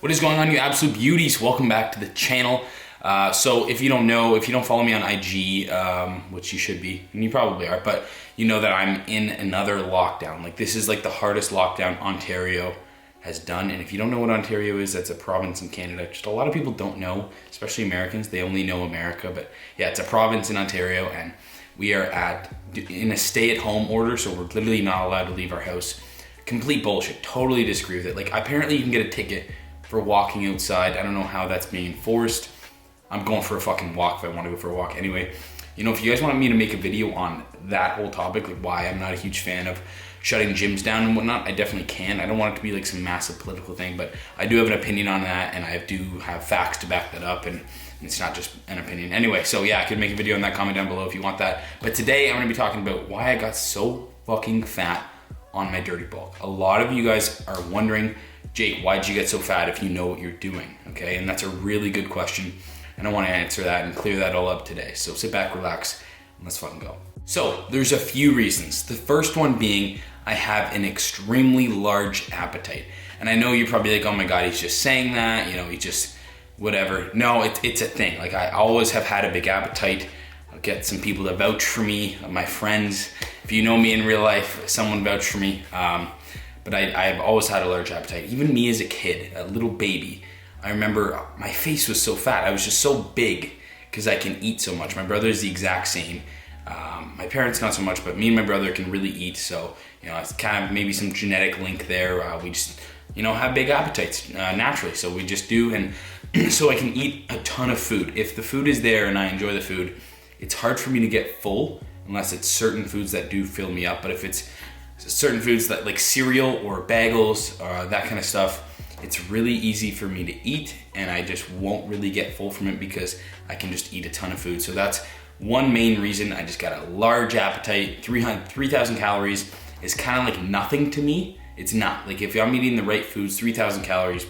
What is going on, you absolute beauties? Welcome back to the channel. So if you don't know, if you don't follow me on IG, which you should be, and you probably are, but you know that I'm in another lockdown. Like, this is like the hardest lockdown Ontario has done. And if you don't know what Ontario is, that's a province in Canada. Just a lot of people don't know, especially Americans. They only know America, but yeah, it's a province in Ontario, and we are in a stay-at-home order, so we're literally not allowed to leave our house. Complete bullshit. Totally disagree with it. Like, apparently you can get a ticket for walking outside. I don't know how that's being enforced. I'm going for a fucking walk if I want to go for a walk. Anyway, you know, if you guys want me to make a video on that whole topic, like why I'm not a huge fan of shutting gyms down and whatnot, I definitely can. I don't want it to be like some massive political thing, but I do have an opinion on that, and I do have facts to back that up, and it's not just an opinion. Anyway, so yeah, I could make a video on that. Comment down below if you want that. But today I'm gonna be talking about why I got so fucking fat on my dirty bulk. A lot of you guys are wondering, Jake, why'd you get so fat if you know what you're doing? Okay, and that's a really good question, and I want to answer that and clear that all up today. So sit back, relax, and let's fucking go. So there's a few reasons. The first one being I have an extremely large appetite. And I know you're probably like, oh my God, he's just saying that, you know, he just, whatever. No, it's a thing. Like, I always have had a big appetite. I'll get some people to vouch for me, my friends. If you know me in real life, someone vouch for me. But I've always had a large appetite. Even me as a kid, a little baby, I remember my face was so fat. I was just so big because I can eat so much. My brother is the exact same. My parents not so much, but me and my brother can really eat. So, you know, it's kind of maybe some genetic link there. We just, you know, have big appetites naturally. So we just do. And so I can eat a ton of food. If the food is there and I enjoy the food, it's hard for me to get full unless it's certain foods that do fill me up. But if it's certain foods that like cereal or bagels, that kind of stuff, it's really easy for me to eat, and I just won't really get full from it because I can just eat a ton of food. So that's one main reason. I just got a large appetite. 3,000 calories is kind of like nothing to me. It's not. Like, if I'm eating the right foods, 3,000 calories,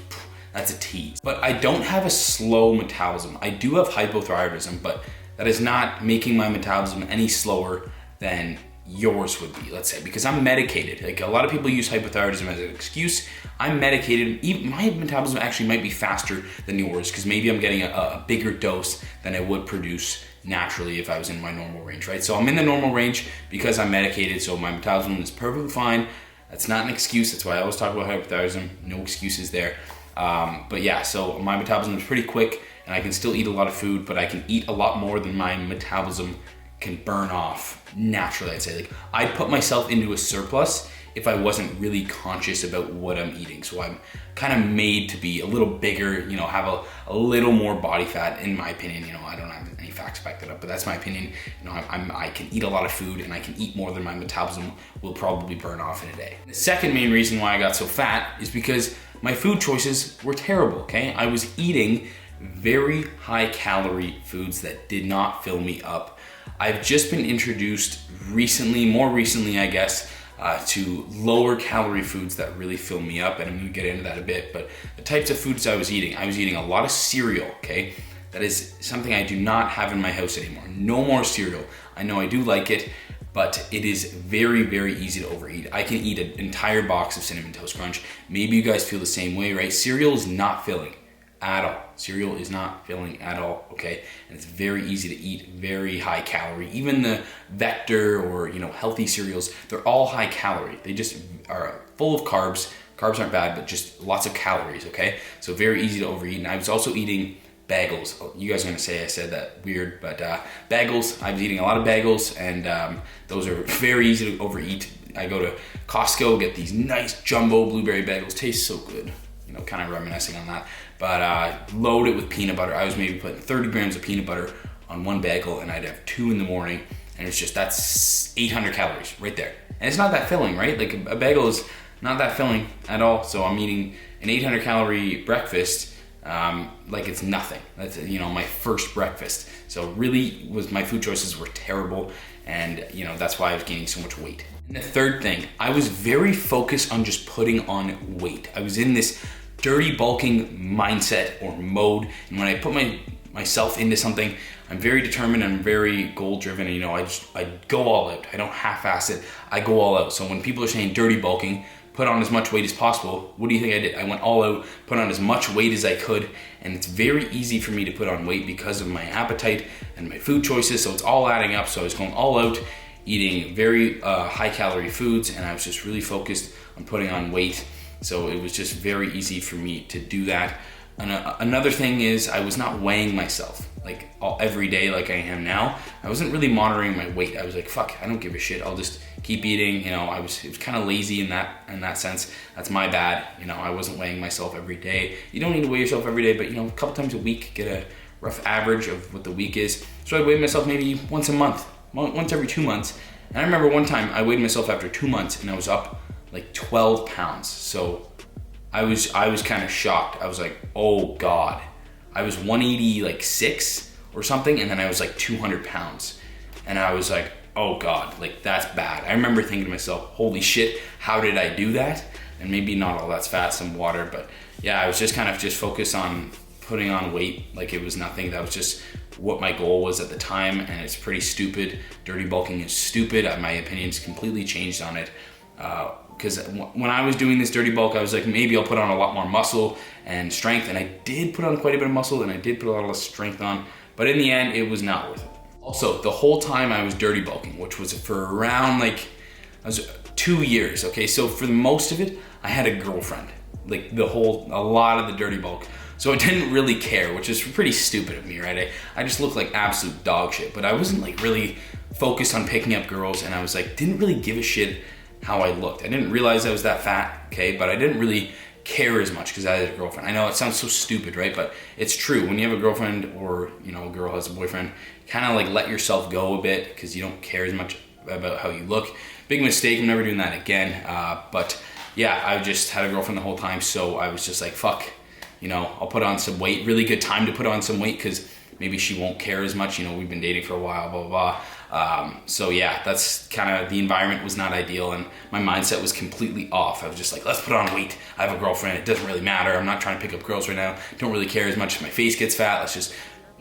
that's a tease. But I don't have a slow metabolism. I do have hypothyroidism, but that is not making my metabolism any slower than yours would be, let's say, because I'm medicated. Like, a lot of people use hypothyroidism as an excuse. I'm medicated. My metabolism actually might be faster than yours because maybe I'm getting a bigger dose than I would produce naturally if I was in my normal range, right? So I'm in the normal range because I'm medicated, so my metabolism is perfectly fine. That's not an excuse. That's why I always talk about hypothyroidism. No excuses there. But yeah, so my metabolism is pretty quick, and I can still eat a lot of food, but I can eat a lot more than my metabolism can burn off naturally, I'd say. Like, I'd put myself into a surplus if I wasn't really conscious about what I'm eating. So I'm kind of made to be a little bigger, you know, have a little more body fat, in my opinion. You know, I don't have any facts to back that up, but that's my opinion. You know, I can eat a lot of food, and I can eat more than my metabolism will probably burn off in a day. The second main reason why I got so fat is because my food choices were terrible, okay? I was eating very high calorie foods that did not fill me up. I've just been introduced recently, more recently, I guess, to lower calorie foods that really fill me up, and I'm gonna get into that a bit. But the types of foods I was eating a lot of cereal, okay? That is something I do not have in my house anymore. No more cereal. I know I do like it, but it is very, very easy to overeat. I can eat an entire box of Cinnamon Toast Crunch. Maybe you guys feel the same way, right? Cereal is not filling at all. Cereal is not filling at all, okay? And it's very easy to eat, very high calorie. Even the Vector or, you know, healthy cereals, they're all high calorie. They just are full of carbs. Carbs aren't bad, but just lots of calories, okay? So very easy to overeat. And I was also eating bagels. Oh, you guys are gonna say I said that weird, but bagels, I was eating a lot of bagels, and those are very easy to overeat. I go to Costco, get these nice jumbo blueberry bagels. Taste so good. You know, kind of reminiscing on that. But load it with peanut butter. I was maybe putting 30 grams of peanut butter on one bagel, and I'd have 2 in the morning, and it's just, that's 800 calories right there. And it's not that filling, right? Like, a bagel is not that filling at all. So I'm eating an 800 calorie breakfast like it's nothing. That's, you know, my first breakfast. So really, my food choices were terrible, and you know, that's why I was gaining so much weight. And the third thing, I was very focused on just putting on weight. I was in this dirty bulking mindset or mode, and when I put myself into something, I'm very determined, I'm very goal driven, and you know, I go all out. I don't half-ass it, I go all out. So when people are saying dirty bulking, put on as much weight as possible. What do you think I did? I went all out, put on as much weight as I could, and it's very easy for me to put on weight because of my appetite and my food choices, so it's all adding up. So I was going all out, eating very high calorie foods, and I was just really focused on putting on weight. So it was just very easy for me to do that. And another thing is I was not weighing myself like every day like I am now. I wasn't really monitoring my weight. I was like, fuck, I don't give a shit. I'll just keep eating. You know, it was kind of lazy in that sense. That's my bad. You know, I wasn't weighing myself every day. You don't need to weigh yourself every day, but you know, a couple times a week, get a rough average of what the week is. So I weighed myself maybe once a month, once every 2 months. And I remember one time I weighed myself after 2 months and I was up like 12 pounds. So I was kind of shocked. I was like, oh God. I was 186 or something, and then I was like 200 pounds. And I was like, oh God, like that's bad. I remember thinking to myself, holy shit, how did I do that? And maybe not all that's fat, some water, but yeah, I was just kind of focused on putting on weight like it was nothing. That was just what my goal was at the time, and it's pretty stupid. Dirty bulking is stupid. My opinion's completely changed on it. Because when I was doing this dirty bulk, I was like, maybe I'll put on a lot more muscle and strength, and I did put on quite a bit of muscle and I did put a lot of strength on, but in the end, it was not worth it. Also, the whole time I was dirty bulking, which was for around I was 2 years, okay? So for most of it, I had a girlfriend, like a lot of the dirty bulk. So I didn't really care, which is pretty stupid of me, right? I just looked like absolute dog shit, but I wasn't like really focused on picking up girls, and I was like, didn't really give a shit how I looked. I didn't realize I was that fat, okay? But I didn't really care as much because I had a girlfriend. I know it sounds so stupid, right? But it's true. When you have a girlfriend or, you know, a girl has a boyfriend, kind of like let yourself go a bit because you don't care as much about how you look. Big mistake. I'm never doing that again. But yeah, I just had a girlfriend the whole time. So I was just like, fuck, you know, I'll put on some weight. Really good time to put on some weight because maybe she won't care as much. You know, we've been dating for a while, blah, blah, blah. So yeah, that's kind of, the environment was not ideal and my mindset was completely off. I was just like, let's put on weight. I have a girlfriend. It doesn't really matter. I'm not trying to pick up girls right now. Don't really care as much if my face gets fat. Let's just,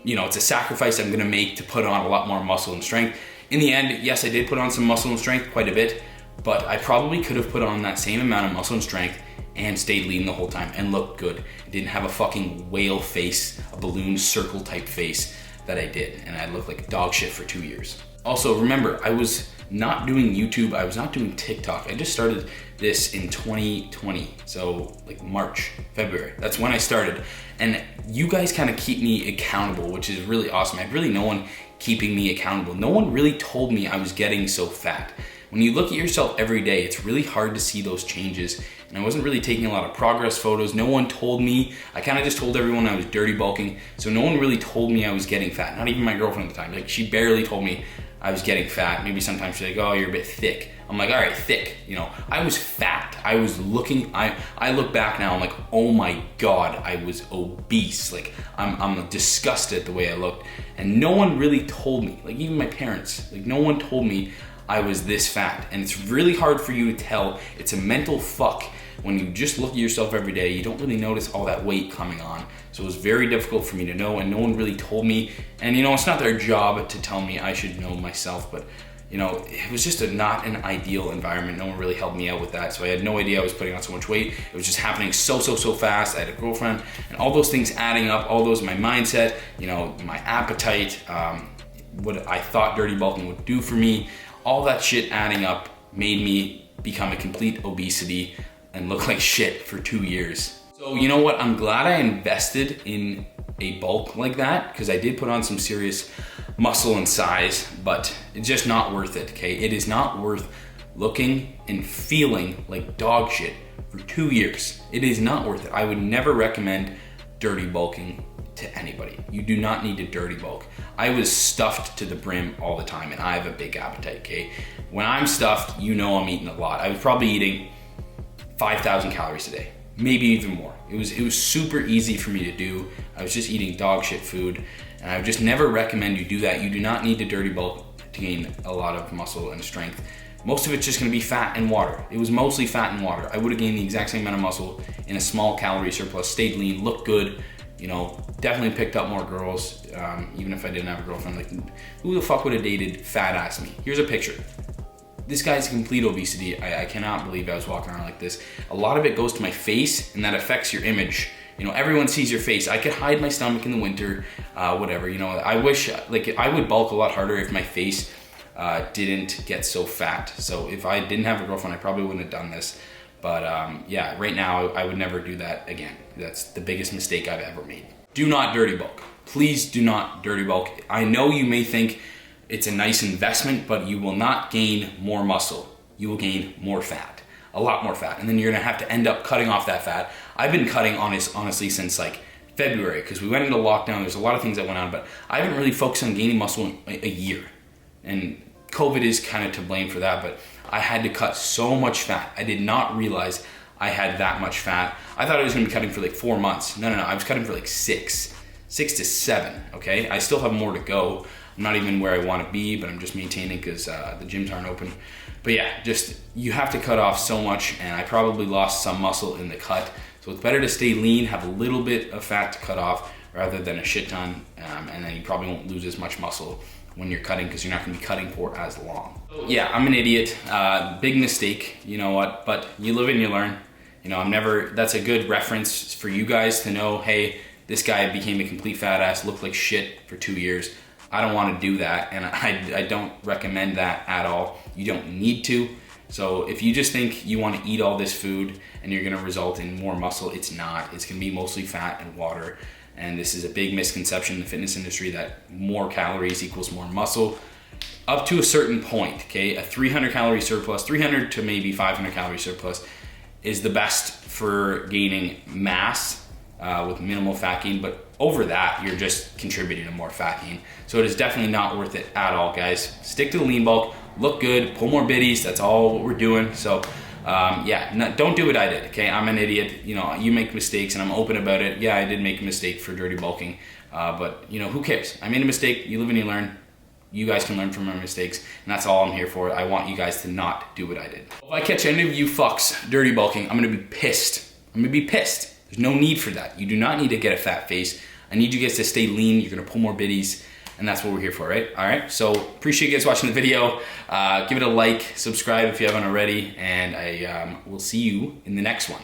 you know, it's a sacrifice I'm going to make to put on a lot more muscle and strength. In the end, yes, I did put on some muscle and strength, quite a bit, but I probably could have put on that same amount of muscle and strength and stayed lean the whole time and looked good. I didn't have a fucking whale face, a balloon circle type face that I did. And I looked like dog shit for 2 years. Also, remember, I was not doing YouTube. I was not doing TikTok. I just started this in 2020. So like March, February. That's when I started. And you guys kind of keep me accountable, which is really awesome. I had really no one keeping me accountable. No one really told me I was getting so fat. When you look at yourself every day, it's really hard to see those changes. And I wasn't really taking a lot of progress photos. No one told me. I kind of just told everyone I was dirty bulking. So no one really told me I was getting fat. Not even my girlfriend at the time. Like, she barely told me I was getting fat. Maybe sometimes she's like, oh, you're a bit thick. I'm like, all right, thick. You know, I was fat. I was looking, I look back now, I'm like, oh my God, I was obese. Like, I'm disgusted at the way I looked. And no one really told me, like even my parents, like no one told me I was this fat. And it's really hard for you to tell. It's a mental fuck. When you just look at yourself every day, you don't really notice all that weight coming on. So it was very difficult for me to know, and no one really told me. And you know, it's not their job to tell me. I should know myself, but you know, it was just not an ideal environment. No one really helped me out with that. So I had no idea I was putting on so much weight. It was just happening so fast. I had a girlfriend, and all those things adding up, all those, my mindset, you know, my appetite, what I thought dirty bulking would do for me, all that shit adding up made me become a complete obesity and look like shit for 2 years. So you know what? I'm glad I invested in a bulk like that because I did put on some serious muscle and size, but it's just not worth it, okay? It is not worth looking and feeling like dog shit for 2 years. It is not worth it. I would never recommend dirty bulking to anybody. You do not need to dirty bulk. I was stuffed to the brim all the time and I have a big appetite, okay? When I'm stuffed, you know I'm eating a lot. I was probably eating 5,000 calories a day, maybe even more. It was super easy for me to do. I was just eating dog shit food, and I would just never recommend you do that. You do not need to dirty bulk to gain a lot of muscle and strength. Most of it's just gonna be fat and water. It was mostly fat and water. I would have gained the exact same amount of muscle in a small calorie surplus, stayed lean, looked good, you know, definitely picked up more girls, even if I didn't have a girlfriend. Like, who the fuck would have dated fat ass me? Here's a picture. this guy's complete obesity. I cannot believe I was walking around like this. A lot of it goes to my face, and that affects your image. You know, everyone sees your face. I could hide my stomach in the winter, whatever. You know, I wish, like, I would bulk a lot harder if my face didn't get so fat. So if I didn't have a girlfriend, I probably wouldn't have done this. But yeah, right now I would never do that again. That's the biggest mistake I've ever made. Do not dirty bulk. Please do not dirty bulk. I know you may think it's a nice investment, but you will not gain more muscle. You will gain more fat, a lot more fat. And then you're gonna have to end up cutting off that fat. I've been cutting honestly since like February, because we went into lockdown. There's a lot of things that went on, but I haven't really focused on gaining muscle in a year. And COVID is kind of to blame for that, but I had to cut so much fat. I did not realize I had that much fat. I thought I was gonna be cutting for like 4 months. No, I was cutting for like 6 to 7, okay? I still have more to go. I'm not even where I wanna be, but I'm just maintaining because the gyms aren't open. But yeah, just, you have to cut off so much, and I probably lost some muscle in the cut. So it's better to stay lean, have a little bit of fat to cut off rather than a shit ton, and then you probably won't lose as much muscle when you're cutting because you're not gonna be cutting for as long. So yeah, I'm an idiot, big mistake, you know what, but you live and you learn. You know, that's a good reference for you guys to know, hey, this guy became a complete fat ass, looked like shit for 2 years. I don't want to do that, and I don't recommend that at all. You don't need to. So if you just think you want to eat all this food and you're going to result in more muscle, it's not. It's going to be mostly fat and water. And this is a big misconception in the fitness industry that more calories equals more muscle. Up to a certain point, okay? A 300 calorie surplus, 300 to maybe 500 calorie surplus is the best for gaining mass with minimal fat gain, but over that, you're just contributing to more fat gain. So it is definitely not worth it at all, guys. Stick to the lean bulk, look good, pull more biddies, that's all what we're doing. So yeah, don't do what I did, okay? I'm an idiot, you know, you make mistakes and I'm open about it. Yeah, I did make a mistake for dirty bulking, but you know, who cares? I made a mistake, you live and you learn. You guys can learn from my mistakes, and that's all I'm here for. I want you guys to not do what I did. If I catch any of you fucks dirty bulking, I'm gonna be pissed. I'm gonna be pissed. There's no need for that. You do not need to get a fat face. I need you guys to stay lean. You're gonna pull more biddies, and that's what we're here for, right? All right, so appreciate you guys watching the video. Give it a like, subscribe if you haven't already, and I will see you in the next one.